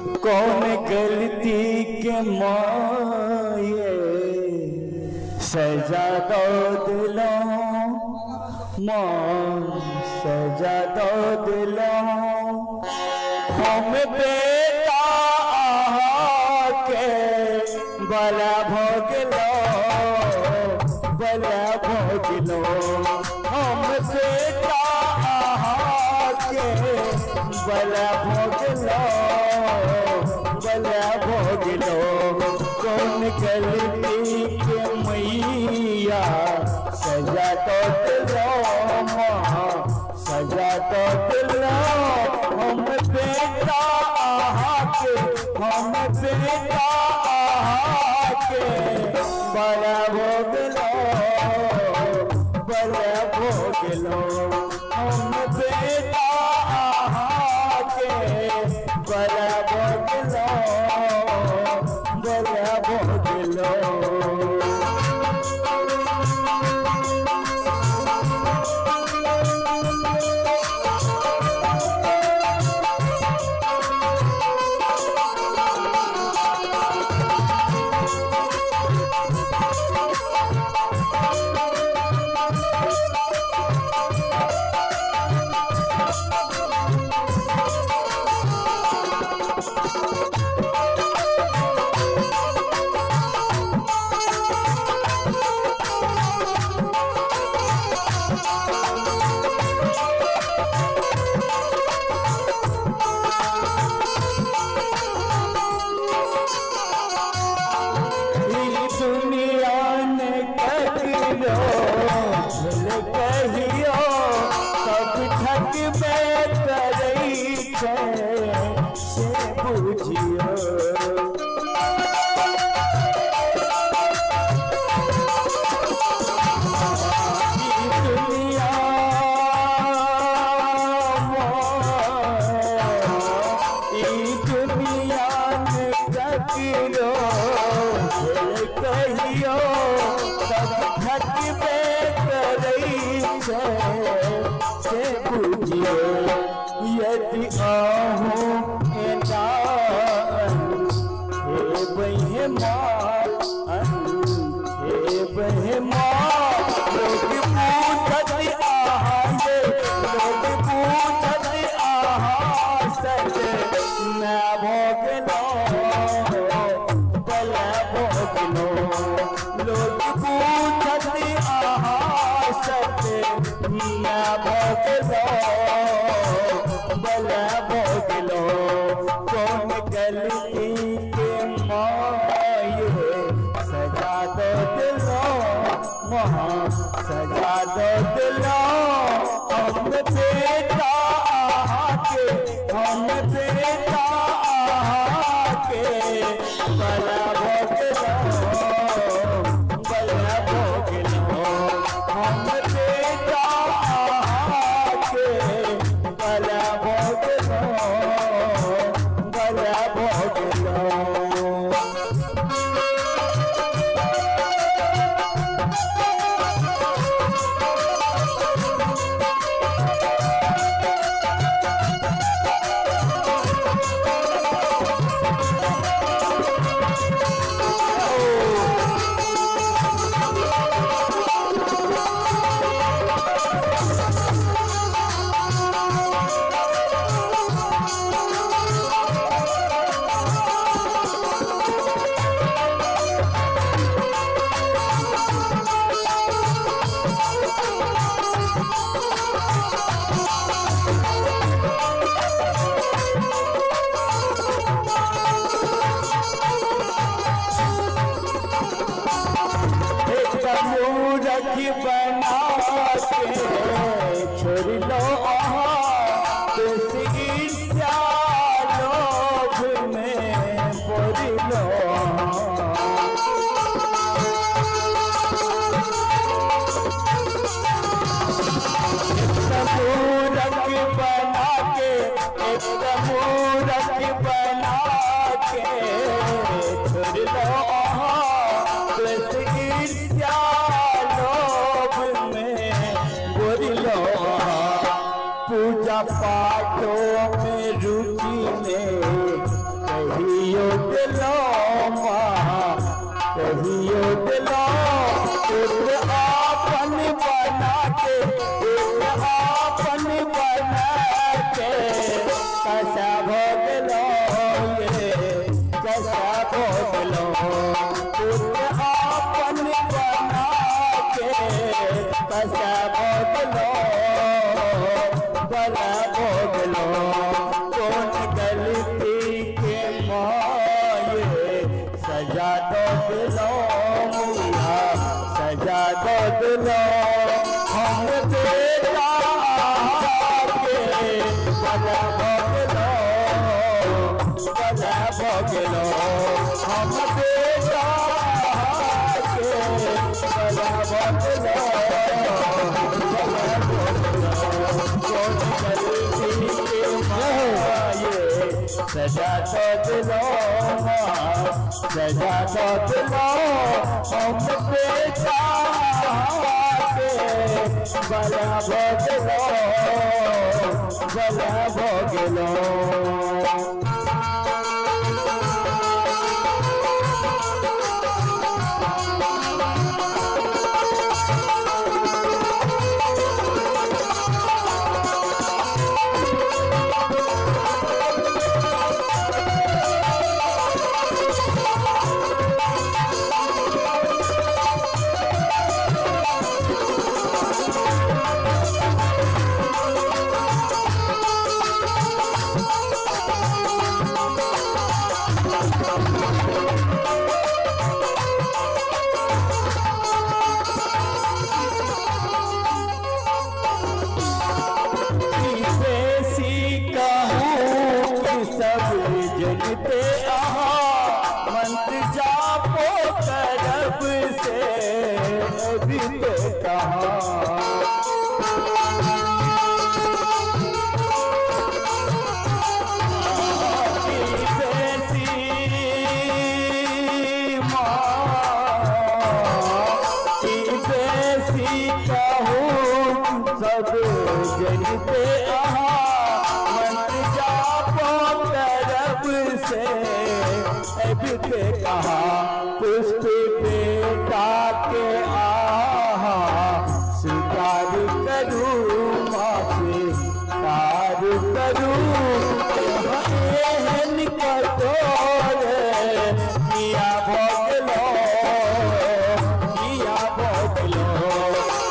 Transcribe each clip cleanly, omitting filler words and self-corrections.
कौन गलती के माये सजा दो दिलों मां सजा दो दिलों हम बेटा के बला भोग लो बला भोग लो हम बेटा के बला भोग लो बला भोग लो कौन गलती के मैया सजा तो दिलो मां सजा तो दिलो हम बेटा के हम बेटा के बड़ा भोग लो बड़ा भोग लो हम बेटा के बड़ा भोग लो बड़ा भोग लो। दुनिया ने कहियो भूल कहियो सब ठग में करई छे से बुझियो दुनिया दुनिया ने कहियो कहियो सब ठग में करई से बुझियो यदि आहूँ हे बहे माँ लोग पूछत आहाए लोग पूछत आहा सच मैं भोग लो बला भोग लो लोग पूछत आहा सच मैं भोग लो बला भोग लो कौन गलती के माये सजा दो दिलो वहाँ सजा दो दिलो हम बेटा के हम बेटा के बला भोग लो बला भोग लो हम बेटा के बला भोग लो बला भोग लो। मूरख बना के छोड़ लो ईर्ष्या लोभ में पड़ लो मूरख बना के मूरख बना के छोड़ लो ईर्ष्या लोभ में पड़ लो सजा दो दिलो मैया सजा दो दिलो हम बेटा के बला भगलो हम बेटा के बला भगलो सजा तो दिलो सजा तो दिलो हम बेटा के बला भगलो सब जनते मंत्र जापो तरफ से भी कहा सब जनते से कहा पुष्प बेटा के आहा स्वीकार करूँ माँ से कार करूँ निकटोरे किया भोगलो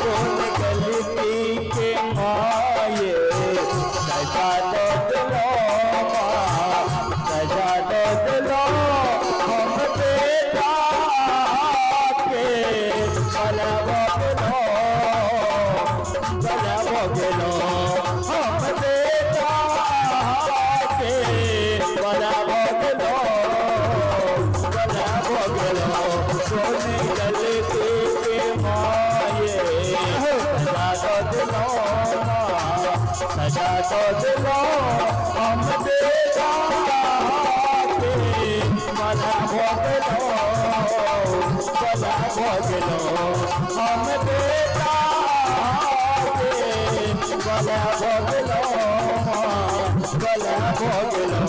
कौन गलती के माये सजा दो दिलो सजा दो दिलो हम बेटा के बला भगलो हम बेटा के बला भगलो सोने गलती के माये सजा दो दिलो सजा दो दिलो हम बेटा बला भगलो हम बेटा के बला भगलो